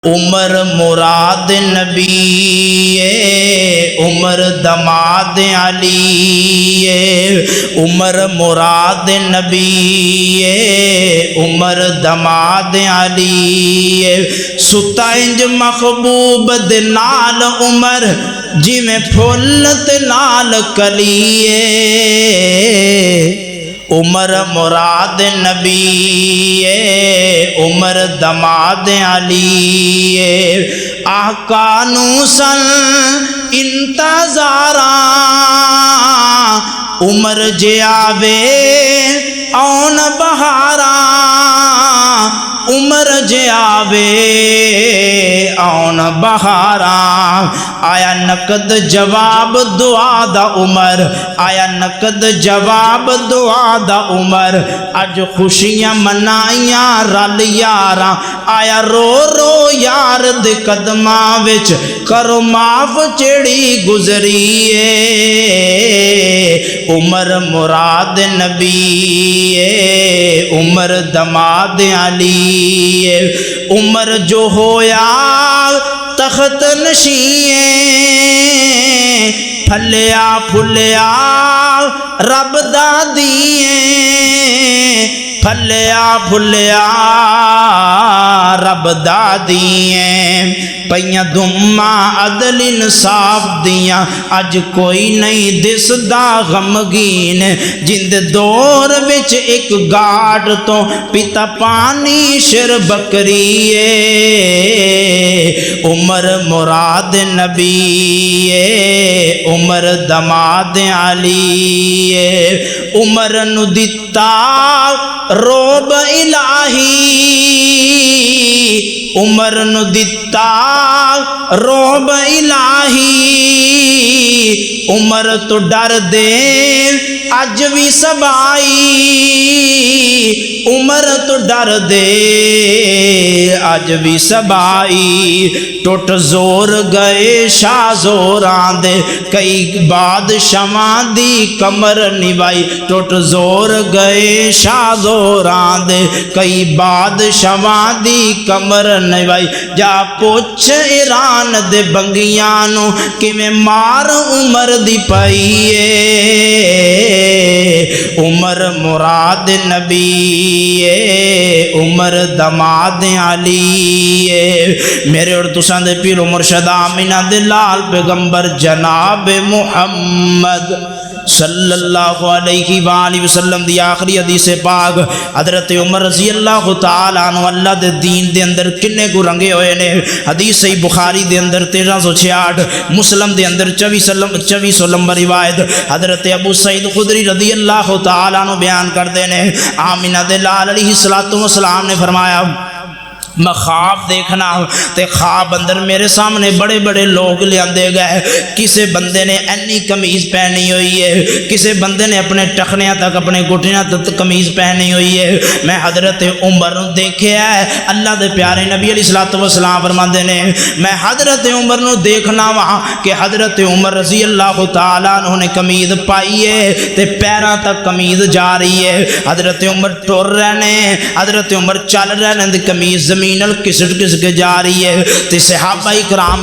عمر مراد نبی عمر دماد علی عمر مراد نبی عمر دماد علی ستا انج محبوب دے نال عمر جی میں پھولت نال کلی عمر مراد نبی عمر دماد علی آقا نو سن انتظاراں عمر جے آوے آن بہاراں عمر جے آوے آن بہاراں آیا نقد جواب دعا دا عمر آیا نقد جواب دعا دا عمر اج خوشیاں منائیاں رل یاراں آیا رو رو یار دے قدماں وچ کرو معاف چڑی گزری عمر مراد نبی عمر دماد علی عمر جو ہویا تخت نشین پھلیا پھلیا رب دا دیئے پھلیا پھلیا رب دا دیئے پیاں دھما عدل انصاف دیاں اج کوئی نہیں دس دا غمگین جند دور وچ ایک گاڑ تو پیتا پانی شر بکری عمر مراد نبی عمر دماد علی عمر نو دتا روب الہی عمر نو دتا روب الہی عمر تو ڈر دے اج بھی سبائی عمر تو ڈر دے اج بھی سبائی ٹوٹ زور گئے شاہ زوراں دے کئی بادشاہاں دی کمر نبائی ٹوٹ زور گئے شاہ زوراں دے کئی بادشاہاں دی کمر نبائی جا پوچھ ایران دے بنگیاں نو کہ میں مار عمر دی پائیے عمر مراد نبی عمر دماد علی میرے اور تساں دے پیر مرشد آمینہ دے لال پیغمبر جناب محمد صلی اللہ علیہ وآلہ وسلم دی آخری حدیث پاک حضرت عمر رضی اللہ تعالیٰ عنہ اللہ دے دین دے اندر کنے کو رنگے ہوئے نے حدیث صحیح بخاری دے اندر 1366 مسلم دے اندر 2400 نمبر روایت حضرت ابو سعید خدری رضی اللہ تعالیٰ عنہ بیان کر دینے آمینہ دے لال علیہ السلام نے فرمایا میں خواب دیکھنا تے خواب اندر میرے سامنے بڑے بڑے لوگ لے آندے گئے کسے بندے نے اینی کمیز پہنی ہوئی ہے کسے بندے نے اپنے ٹخنیاں تک اپنے گھٹنیاں تک کمیز پہنی ہوئی ہے میں حضرت عمر نو دیکھے ہے اللہ دے پیارے نبی علیہ السلام فرماندے نے میں حضرت عمر نو دیکھنا وہاں کہ حضرت عمر رضی اللہ تعالیٰ عنہ نے کمیز پائی ہے تے پیراں تک کمیز جا رہی ہے حضرت عمر ٹور رہنے حضرت عمر چل رہنے تے کمیز زمین کسٹ کس کے جا رہی ہے تے صحابہ کرام